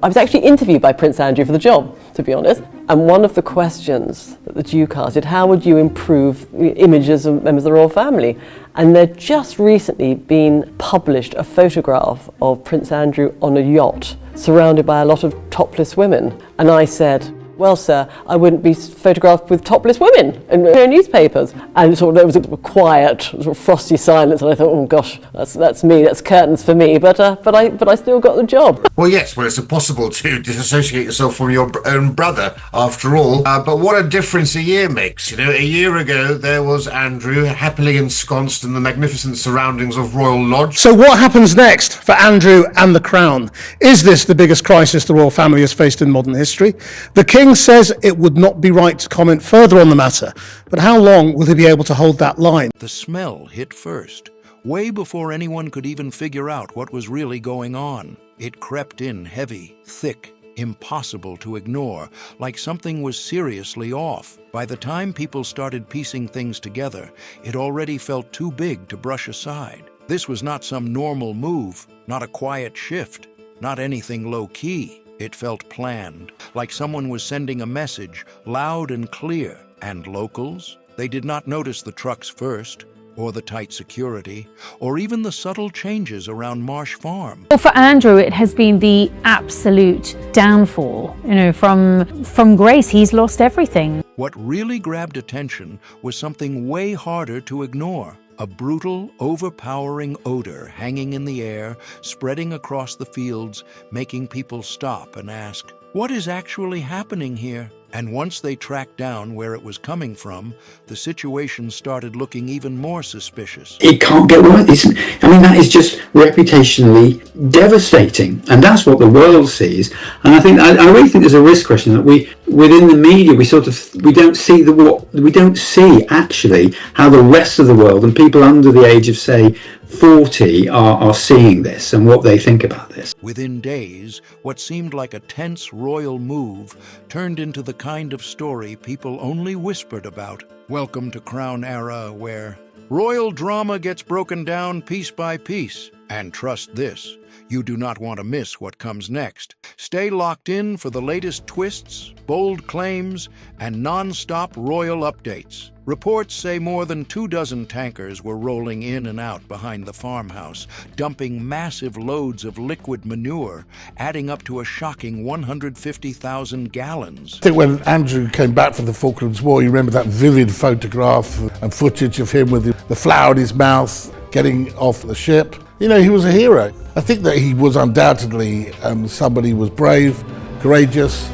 I was actually interviewed by Prince Andrew for the job, to be honest, and one of the questions that the Duke asked is, how would you improve images of members of the royal family? And there'd just recently been published a photograph of Prince Andrew on a yacht, surrounded by a lot of topless women. And I said, well, sir, I wouldn't be photographed with topless women in newspapers. And there was a quiet, frosty silence, and I thought, oh gosh, that's me, that's curtains for me. But I still got the job. Well, yes, it's impossible to disassociate yourself from your own brother, after all. But what a difference a year makes. A year ago, there was Andrew, happily ensconced in the magnificent surroundings of Royal Lodge. So what happens next for Andrew and the Crown? Is this the biggest crisis the royal family has faced in modern history? The King says it would not be right to comment further on the matter, but how long will he be able to hold that line? The smell hit first, way before anyone could even figure out what was really going on. It crept in heavy, thick, impossible to ignore, like something was seriously off. By the time people started piecing things together, it already felt too big to brush aside. This was not some normal move, not a quiet shift, not anything low-key. It felt planned, like someone was sending a message, loud and clear. And locals? They did not notice the trucks first, or the tight security, or even the subtle changes around Marsh Farm. Well, for Andrew, it has been the absolute downfall. From grace, he's lost everything. What really grabbed attention was something way harder to ignore. A brutal, overpowering odor hanging in the air, spreading across the fields, making people stop and ask, what is actually happening here? And once they tracked down where it was coming from, the situation started looking even more suspicious. It can't get right. That is just reputationally devastating. And that's what the world sees. And I really think there's a risk question that within the media, we don't see actually how the rest of the world and people under the age of, say, 40 are seeing this and what they think about this. Within days, what seemed like a tense royal move turned into the kind of story people only whispered about. Welcome to Crown era, where royal drama gets broken down piece by piece. And trust this, you do not want to miss what comes next. Stay locked in for the latest twists, bold claims, and non-stop royal updates. Reports say more than 24 tankers were rolling in and out behind the farmhouse, dumping massive loads of liquid manure, adding up to a shocking 150,000 gallons. I think when Andrew came back from the Falklands War, you remember that vivid photograph and footage of him with the flower in his mouth, getting off the ship. He was a hero. I think that he was undoubtedly somebody who was brave, courageous,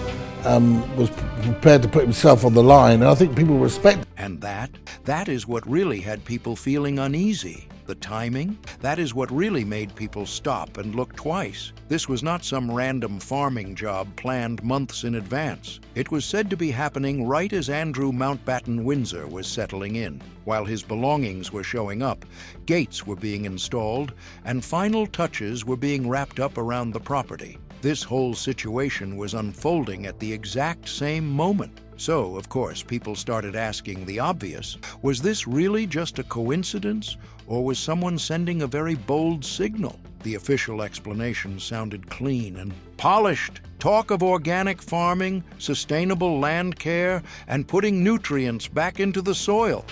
was prepared to put himself on the line, and I think people respect. And that is what really had people feeling uneasy. The timing, that is what really made people stop and look twice. This was not some random farming job planned months in advance. It was said to be happening right as Andrew Mountbatten Windsor was settling in. While his belongings were showing up, gates were being installed, and final touches were being wrapped up around the property. This whole situation was unfolding at the exact same moment. So, of course, people started asking the obvious. Was this really just a coincidence, or was someone sending a very bold signal? The official explanation sounded clean and polished. Talk of organic farming, sustainable land care, and putting nutrients back into the soil.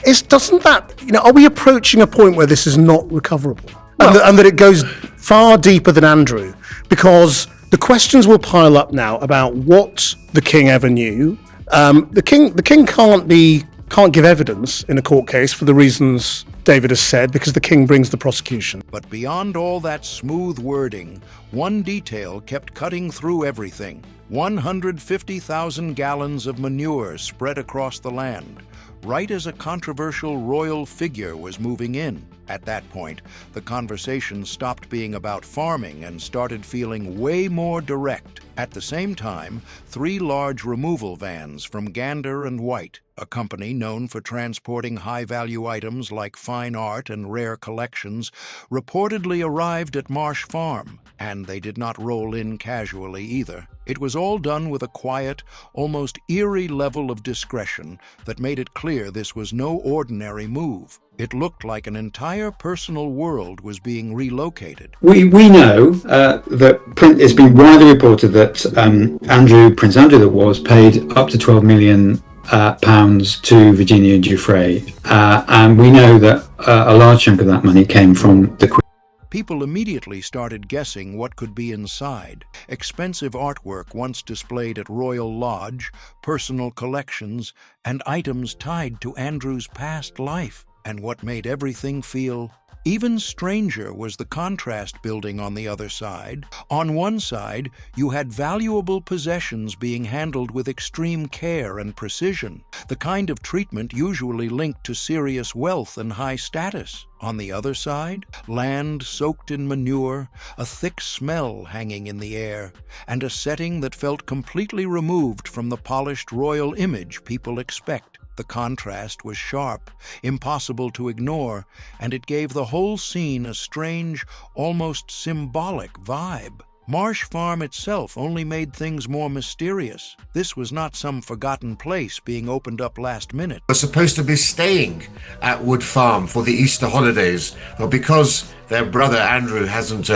Are we approaching a point where this is not recoverable? And that it goes far deeper than Andrew? Because the questions will pile up now about what the King ever knew. The king can't give evidence in a court case for the reasons David has said, because the King brings the prosecution. But beyond all that smooth wording, one detail kept cutting through everything. 150,000 gallons of manure spread across the land, right as a controversial royal figure was moving in. At that point, the conversation stopped being about farming and started feeling way more direct. At the same time, 3 large removal vans from Gander and White, a company known for transporting high-value items like fine fine art and rare collections reportedly arrived at Marsh Farm, and they did not roll in casually either. It was all done with a quiet, almost eerie level of discretion that made it clear this was no ordinary move. It looked like an entire personal world was being relocated. We know that it's been widely reported that Prince Andrew that was, paid up to £12 million to Virginia Giuffre, and we know that a large chunk of that money came from the Queen. People immediately started guessing what could be inside. Expensive artwork once displayed at Royal Lodge, personal collections, and items tied to Andrew's past life. And what made everything feel even stranger was the contrast building on the other side. On one side, you had valuable possessions being handled with extreme care and precision, the kind of treatment usually linked to serious wealth and high status. On the other side, land soaked in manure, a thick smell hanging in the air, and a setting that felt completely removed from the polished royal image people expect. The contrast was sharp, impossible to ignore, and it gave the whole scene a strange, almost symbolic vibe. Marsh Farm itself only made things more mysterious. This was not some forgotten place being opened up last minute. We're supposed to be staying at Wood Farm for the Easter holidays, but because their brother Andrew hasn't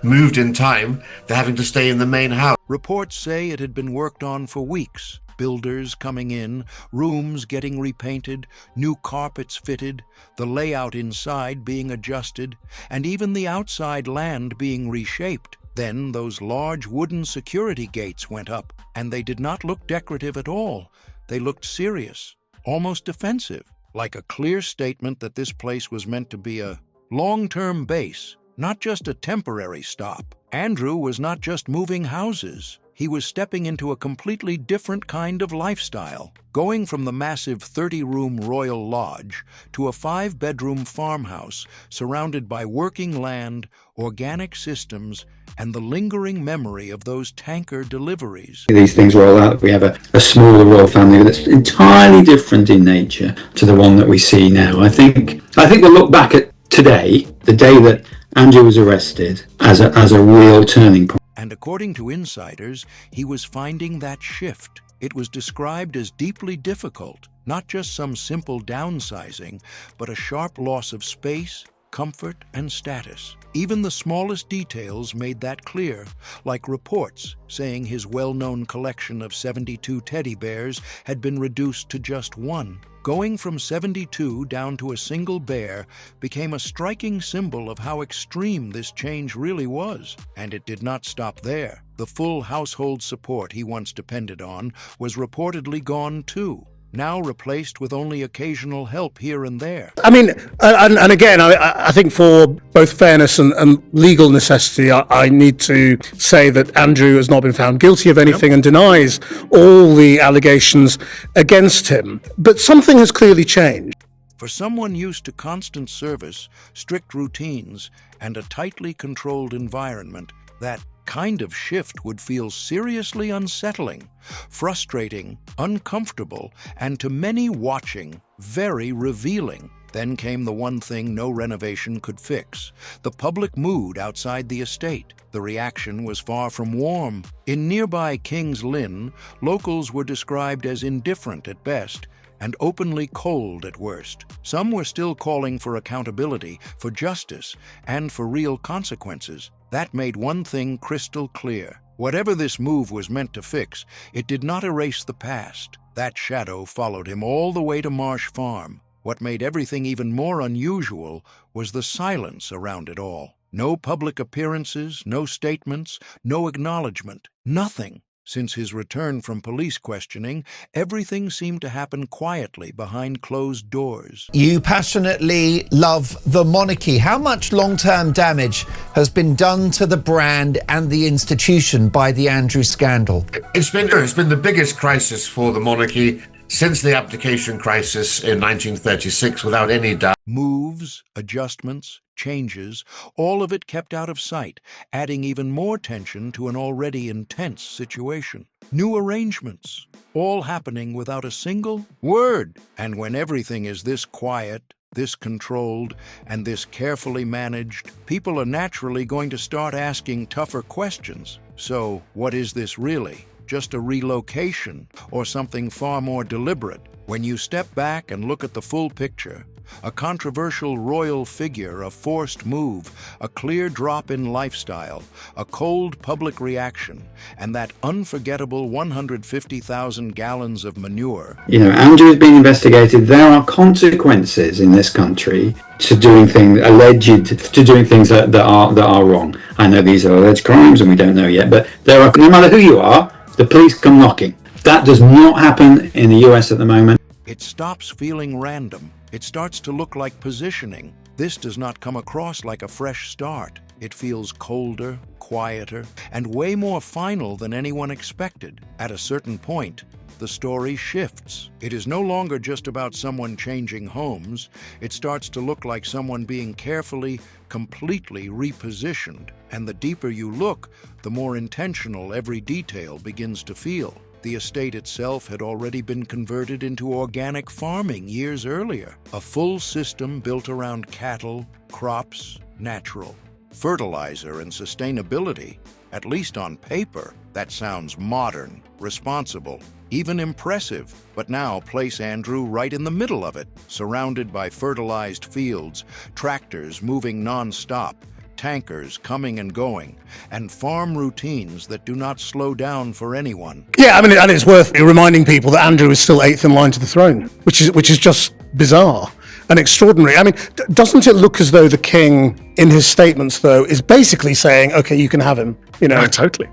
moved in time, they're having to stay in the main house. Reports say it had been worked on for weeks. Builders coming in, rooms getting repainted, new carpets fitted, the layout inside being adjusted, and even the outside land being reshaped. Then those large wooden security gates went up, and they did not look decorative at all. They looked serious, almost defensive, like a clear statement that this place was meant to be a long-term base, not just a temporary stop. Andrew was not just moving houses. He was stepping into a completely different kind of lifestyle, going from the massive 30-room Royal Lodge to a 5-bedroom farmhouse surrounded by working land, organic systems, and the lingering memory of those tanker deliveries. These things roll out. We have a smaller royal family that's entirely different in nature to the one that we see now. I think we'll look back at today, the day that Andrew was arrested, as a real turning point. And according to insiders, he was finding that shift. It was described as deeply difficult, not just some simple downsizing, but a sharp loss of space, comfort, and status. Even the smallest details made that clear, like reports saying his well-known collection of 72 teddy bears had been reduced to just one. Going from 72 down to a single bear became a striking symbol of how extreme this change really was. And it did not stop there. The full household support he once depended on was reportedly gone too, now replaced with only occasional help here and there. I mean, and again, I think for both fairness and legal necessity, I need to say that Andrew has not been found guilty of anything and denies all the allegations against him. But something has clearly changed. For someone used to constant service, strict routines, and a tightly controlled environment, that kind of shift would feel seriously unsettling, frustrating, uncomfortable, and to many watching, very revealing. Then came the one thing no renovation could fix: the public mood outside the estate. The reaction was far from warm. In nearby King's Lynn, locals were described as indifferent at best and openly cold at worst. Some were still calling for accountability, for justice, and for real consequences. That made one thing crystal clear. Whatever this move was meant to fix, it did not erase the past. That shadow followed him all the way to Marsh Farm. What made everything even more unusual was the silence around it all. No public appearances, no statements, no acknowledgement, nothing. Since his return from police questioning, everything seemed to happen quietly behind closed doors. You passionately love the monarchy. How much long-term damage has been done to the brand and the institution by the Andrew scandal? It's been the biggest crisis for the monarchy since the abdication crisis in 1936, without any doubt. Moves, adjustments, changes, all of it kept out of sight, adding even more tension to an already intense situation. New arrangements, all happening without a single word. And when everything is this quiet, this controlled, and this carefully managed, people are naturally going to start asking tougher questions. So, what is this really? Just a relocation, or something far more deliberate? When you step back and look at the full picture, a controversial royal figure, a forced move, a clear drop in lifestyle, a cold public reaction, and that unforgettable 150,000 gallons of manure. Andrew is being investigated. There are consequences in this country to doing things alleged to doing things that are wrong. I know these are alleged crimes, and we don't know yet, but there are. No matter who you are, the police come knocking. That does not happen in the US at the moment. It stops feeling random. It starts to look like positioning. This does not come across like a fresh start. It feels colder, quieter, and way more final than anyone expected. At a certain point, the story shifts. It is no longer just about someone changing homes. It starts to look like someone being carefully, completely repositioned. And the deeper you look, the more intentional every detail begins to feel. The estate itself had already been converted into organic farming years earlier, a full system built around cattle, crops, natural, fertilizer, and sustainability. At least on paper, that sounds modern, responsible, even impressive. But now place Andrew right in the middle of it, surrounded by fertilized fields, tractors moving non-stop, tankers coming and going, and farm routines that do not slow down for anyone. Yeah, I mean, and it's worth reminding people that Andrew is still eighth in line to the throne, which is just bizarre and extraordinary. I mean, doesn't it look as though the king, in his statements, though, is basically saying, "Okay, you can have him." Totally.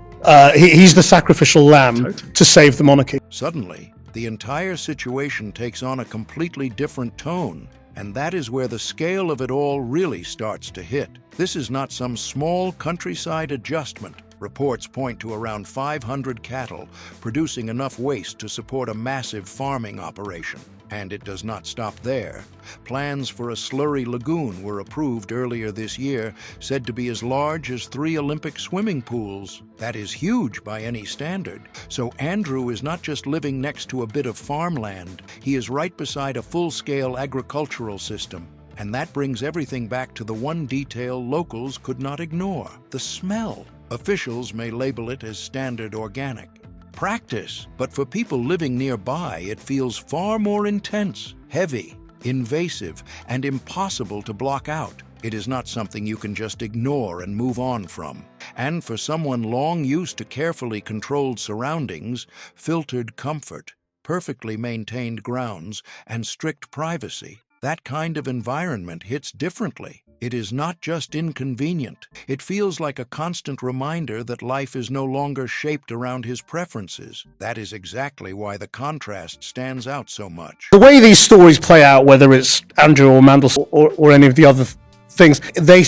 He's the sacrificial lamb to save the monarchy. Suddenly, the entire situation takes on a completely different tone. And that is where the scale of it all really starts to hit. This is not some small countryside adjustment. Reports point to around 500 cattle producing enough waste to support a massive farming operation. And it does not stop there. Plans for a slurry lagoon were approved earlier this year, said to be as large as 3 Olympic swimming pools. That is huge by any standard. So Andrew is not just living next to a bit of farmland, he is right beside a full-scale agricultural system. And that brings everything back to the one detail locals could not ignore: the smell. Officials may label it as standard organic practice, but for people living nearby, it feels far more intense, heavy, invasive, and impossible to block out. It is not something you can just ignore and move on from. And for someone long used to carefully controlled surroundings, filtered comfort, perfectly maintained grounds, and strict privacy, that kind of environment hits differently. It is not just inconvenient. It feels like a constant reminder that life is no longer shaped around his preferences. That is exactly why the contrast stands out so much. The way these stories play out, whether it's Andrew or Mandel or any of the other things, they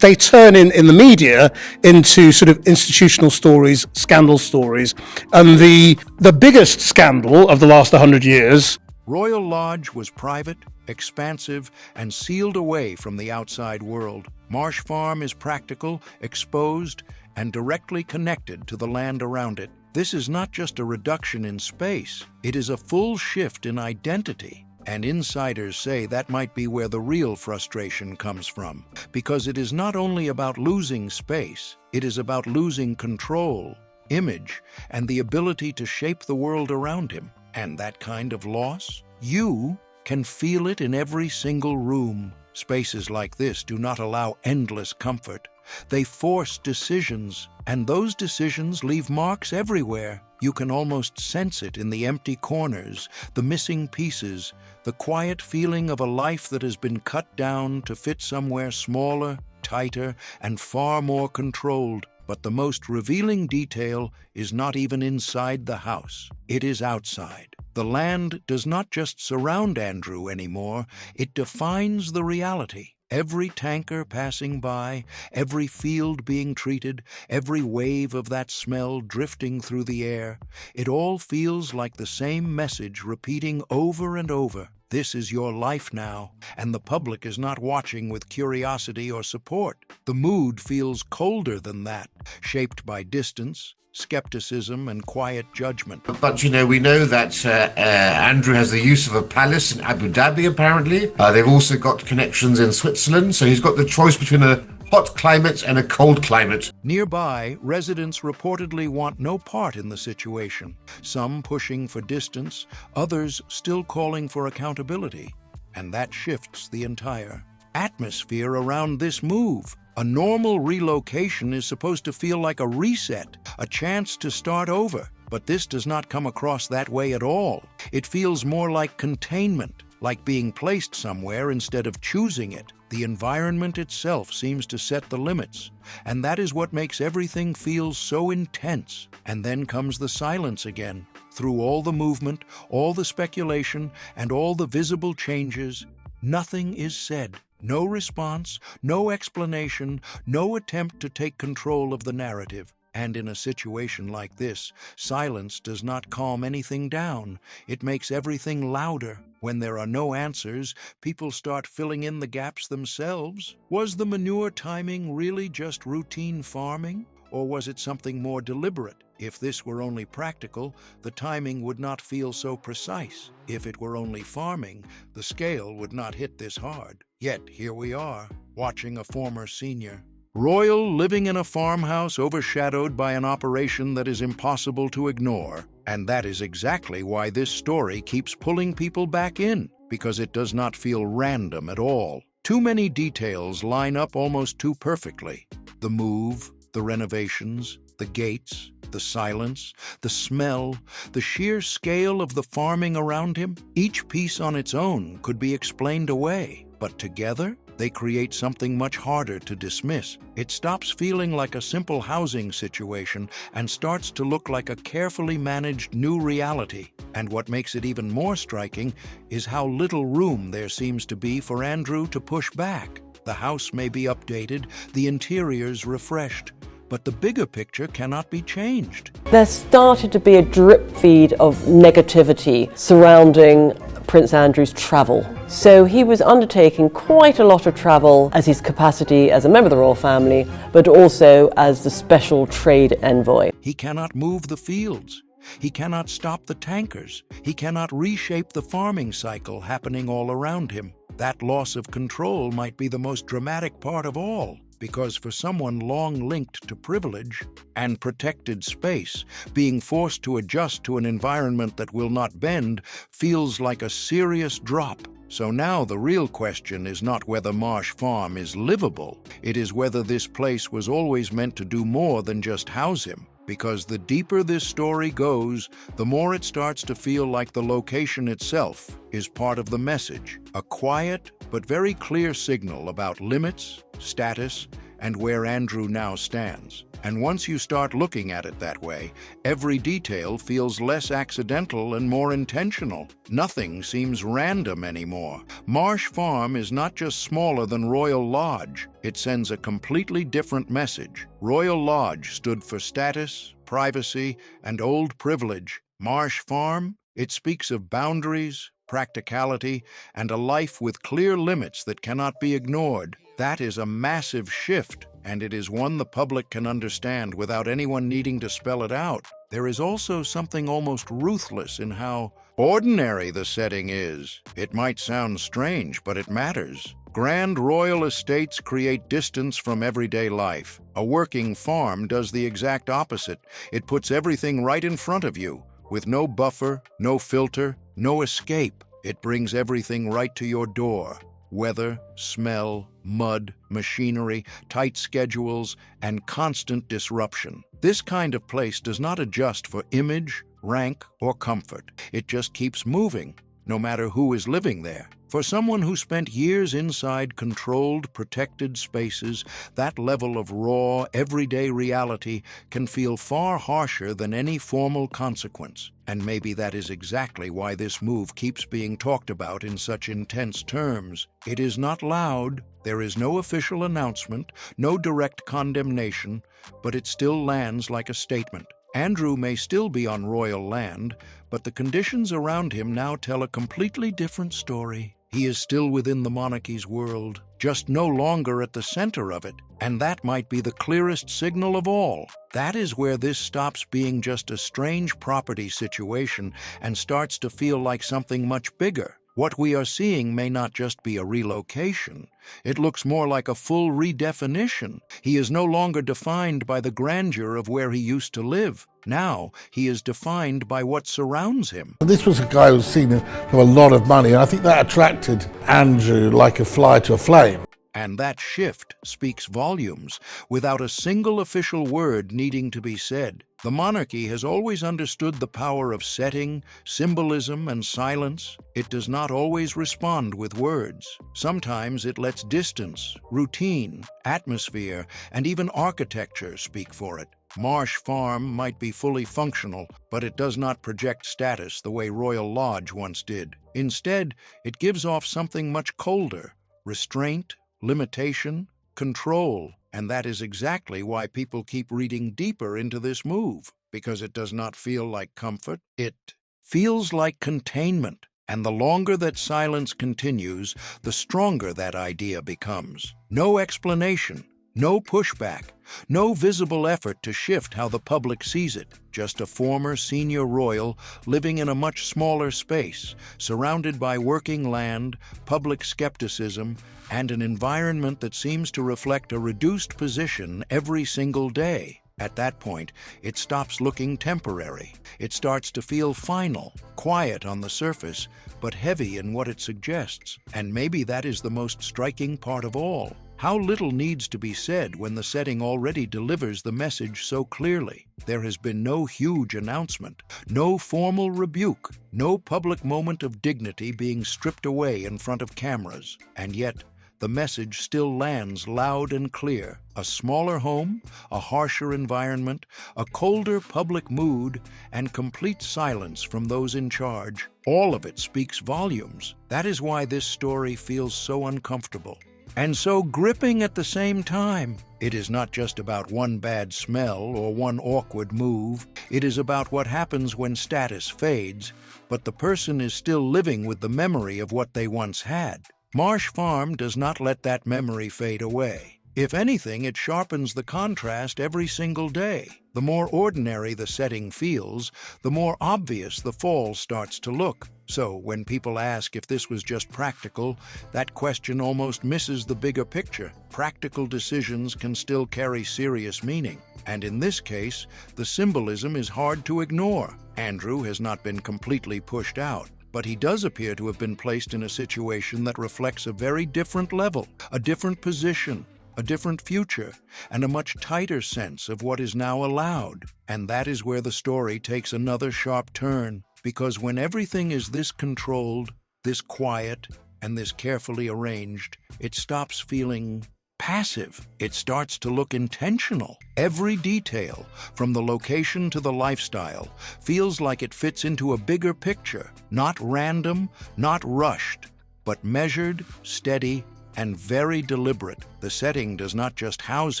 turn in the media into sort of institutional stories, scandal stories. And the biggest scandal of the last 100 years... Royal Lodge was private, expansive, and sealed away from the outside world. Marsh Farm is practical, exposed, and directly connected to the land around it. This is not just a reduction in space, it is a full shift in identity. And insiders say that might be where the real frustration comes from, because it is not only about losing space, it is about losing control, image, and the ability to shape the world around him. And that kind of loss, you can feel it in every single room. Spaces like this do not allow endless comfort. They force decisions, and those decisions leave marks everywhere. You can almost sense it in the empty corners, the missing pieces, the quiet feeling of a life that has been cut down to fit somewhere smaller, tighter, and far more controlled. But the most revealing detail is not even inside the house. It is outside. The land does not just surround Andrew anymore, it defines the reality. Every tanker passing by, every field being treated, every wave of that smell drifting through the air, it all feels like the same message repeating over and over. This is your life now, and the public is not watching with curiosity or support. The mood feels colder than that, shaped by distance, skepticism, and quiet judgment. But, we know that Andrew has the use of a palace in Abu Dhabi, apparently. They've also got connections in Switzerland, so he's got the choice between a hot climate and a cold climate. Nearby, residents reportedly want no part in the situation, some pushing for distance, others still calling for accountability. And that shifts the entire atmosphere around this move. A normal relocation is supposed to feel like a reset, a chance to start over. But this does not come across that way at all. It feels more like containment, like being placed somewhere instead of choosing it. The environment itself seems to set the limits, and that is what makes everything feel so intense. And then comes the silence again. Through all the movement, all the speculation, and all the visible changes, nothing is said. No response, no explanation, no attempt to take control of the narrative. And in a situation like this, silence does not calm anything down. It makes everything louder. When there are no answers, people start filling in the gaps themselves. Was the manure timing really just routine farming? Or was it something more deliberate? If this were only practical, the timing would not feel so precise. If it were only farming, the scale would not hit this hard. Yet here we are, watching a former senior royal living in a farmhouse overshadowed by an operation that is impossible to ignore. And that is exactly why this story keeps pulling people back in, because it does not feel random at all. Too many details line up almost too perfectly. The move, the renovations, the gates, the silence, the smell, the sheer scale of the farming around him. Each piece on its own could be explained away, but together, they create something much harder to dismiss. It stops feeling like a simple housing situation and starts to look like a carefully managed new reality. And what makes it even more striking is how little room there seems to be for Andrew to push back. The house may be updated, the interiors refreshed, but the bigger picture cannot be changed. There started to be a drip feed of negativity surrounding Prince Andrew's travel. So he was undertaking quite a lot of travel as his capacity as a member of the royal family, but also as the special trade envoy. He cannot move the fields. He cannot stop the tankers. He cannot reshape the farming cycle happening all around him. That loss of control might be the most dramatic part of all. Because for someone long linked to privilege and protected space, being forced to adjust to an environment that will not bend feels like a serious drop. So now the real question is not whether Marsh Farm is livable. It is whether this place was always meant to do more than just house him. Because the deeper this story goes, the more it starts to feel like the location itself is part of the message. A quiet but very clear signal about limits, status, and where Andrew now stands. And once you start looking at it that way, every detail feels less accidental and more intentional. Nothing seems random anymore. Marsh Farm is not just smaller than Royal Lodge. It sends a completely different message. Royal Lodge stood for status, privacy, and old privilege. Marsh Farm, it speaks of boundaries, practicality, and a life with clear limits that cannot be ignored. That is a massive shift, and it is one the public can understand without anyone needing to spell it out. There is also something almost ruthless in how ordinary the setting is. It might sound strange, but it matters. Grand royal estates create distance from everyday life. A working farm does the exact opposite. It puts everything right in front of you, with no buffer, no filter, no escape. It brings everything right to your door. Weather, smell, mud, machinery, tight schedules, and constant disruption. This kind of place does not adjust for image, rank, or comfort. It just keeps moving, no matter who is living there. For someone who spent years inside controlled, protected spaces, that level of raw, everyday reality can feel far harsher than any formal consequence. And maybe that is exactly why this move keeps being talked about in such intense terms. It is not loud, there is no official announcement, no direct condemnation, but it still lands like a statement. Andrew may still be on royal land, but the conditions around him now tell a completely different story. He is still within the monarchy's world, just no longer at the center of it, and that might be the clearest signal of all. That is where this stops being just a strange property situation and starts to feel like something much bigger. What we are seeing may not just be a relocation. It looks more like a full redefinition. He is no longer defined by the grandeur of where he used to live. Now, he is defined by what surrounds him. This was a guy who was seen to have a lot of money, and I think that attracted Andrew like a fly to a flame. And that shift speaks volumes, without a single official word needing to be said. The monarchy has always understood the power of setting, symbolism, and silence. It does not always respond with words. Sometimes it lets distance, routine, atmosphere, and even architecture speak for it. Marsh Farm might be fully functional, but it does not project status the way Royal Lodge once did. Instead, it gives off something much colder: restraint, limitation, control. And that is exactly why people keep reading deeper into this move, because it does not feel like comfort. It feels like containment. And the longer that silence continues, the stronger that idea becomes. No explanation, no pushback, no visible effort to shift how the public sees it. Just a former senior royal living in a much smaller space, surrounded by working land, public skepticism, and an environment that seems to reflect a reduced position every single day. At that point, it stops looking temporary. It starts to feel final, quiet on the surface, but heavy in what it suggests. And maybe that is the most striking part of all. How little needs to be said when the setting already delivers the message so clearly. There has been no huge announcement, no formal rebuke, no public moment of dignity being stripped away in front of cameras. And yet, the message still lands loud and clear. A smaller home, a harsher environment, a colder public mood, and complete silence from those in charge. All of it speaks volumes. That is why this story feels so uncomfortable and so gripping at the same time. It is not just about one bad smell or one awkward move. It is about what happens when status fades, but the person is still living with the memory of what they once had. Marsh Farm does not let that memory fade away. If anything, it sharpens the contrast every single day. The more ordinary the setting feels, the more obvious the fall starts to look. So when people ask if this was just practical, that question almost misses the bigger picture. Practical decisions can still carry serious meaning. And in this case, the symbolism is hard to ignore. Andrew has not been completely pushed out, but he does appear to have been placed in a situation that reflects a very different level, a different position, a different future, and a much tighter sense of what is now allowed. And that is where the story takes another sharp turn, because when everything is this controlled, this quiet, and this carefully arranged, it stops feeling passive. It starts to look intentional. Every detail, from the location to the lifestyle, feels like it fits into a bigger picture, not random, not rushed, but measured, steady, and very deliberate. The setting does not just house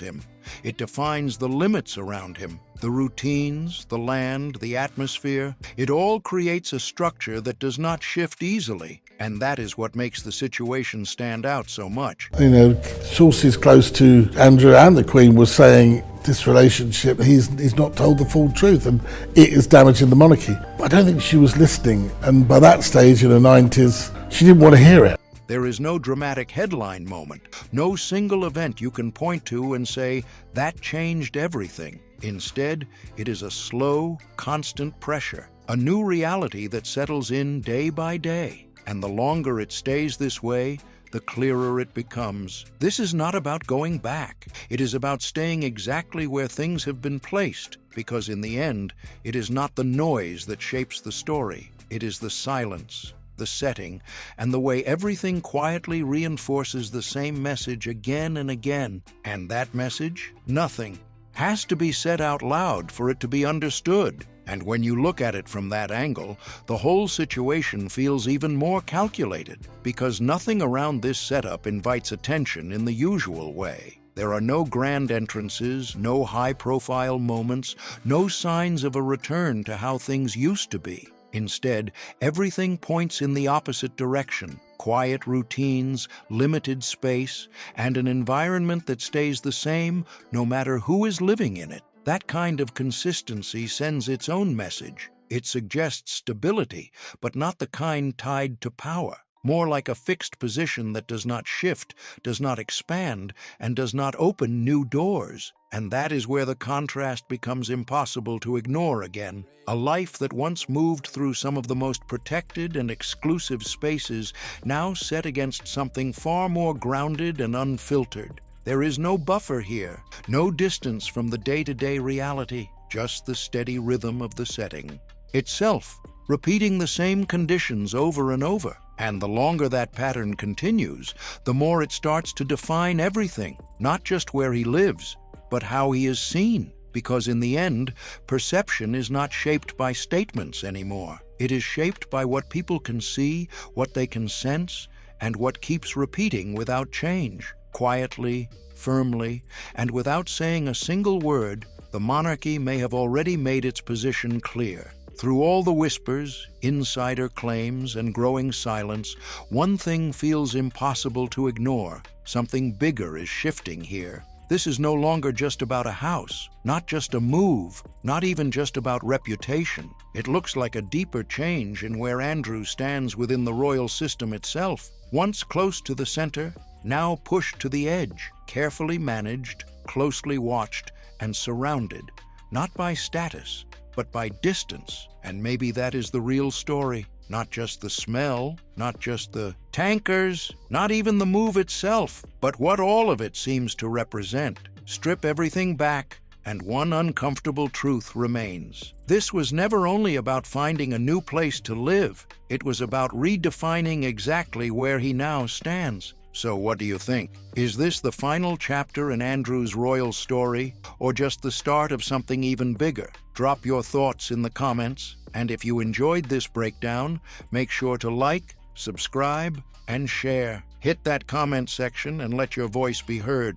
him, it defines the limits around him. The routines, the land, the atmosphere, it all creates a structure that does not shift easily. And that is what makes the situation stand out so much. You know, sources close to Andrew and the Queen were saying this relationship, he's not told the full truth and it is damaging the monarchy. I don't think she was listening, and by that stage in the 90s, she didn't want to hear it. There is no dramatic headline moment, no single event you can point to and say, that changed everything. Instead, it is a slow, constant pressure, a new reality that settles in day by day. And the longer it stays this way, the clearer it becomes. This is not about going back. It is about staying exactly where things have been placed, because in the end, it is not the noise that shapes the story. It is the silence, the setting, and the way everything quietly reinforces the same message again and again. And that message, nothing, has to be said out loud for it to be understood. And when you look at it from that angle, the whole situation feels even more calculated, because nothing around this setup invites attention in the usual way. There are no grand entrances, no high-profile moments, no signs of a return to how things used to be. Instead, everything points in the opposite direction. Quiet routines, limited space, and an environment that stays the same no matter who is living in it. That kind of consistency sends its own message. It suggests stability, but not the kind tied to power. More like a fixed position that does not shift, does not expand, and does not open new doors. And that is where the contrast becomes impossible to ignore again. A life that once moved through some of the most protected and exclusive spaces, now set against something far more grounded and unfiltered. There is no buffer here, no distance from the day-to-day reality, just the steady rhythm of the setting itself, repeating the same conditions over and over. And the longer that pattern continues, the more it starts to define everything, not just where he lives, but how he is seen. Because in the end, perception is not shaped by statements anymore. It is shaped by what people can see, what they can sense, and what keeps repeating without change. Quietly, firmly, and without saying a single word, the monarchy may have already made its position clear. Through all the whispers, insider claims, and growing silence, one thing feels impossible to ignore. Something bigger is shifting here. This is no longer just about a house, not just a move, not even just about reputation. It looks like a deeper change in where Andrew stands within the royal system itself. Once close to the center, now pushed to the edge, carefully managed, closely watched, and surrounded, not by status, but by distance. And maybe that is the real story. Not just the smell, not just the tankers, not even the move itself, but what all of it seems to represent. Strip everything back, and one uncomfortable truth remains. This was never only about finding a new place to live. It was about redefining exactly where he now stands. So what do you think? Is this the final chapter in Andrew's royal story, or just the start of something even bigger? Drop your thoughts in the comments, and if you enjoyed this breakdown, make sure to like, subscribe, and share. Hit that comment section and let your voice be heard.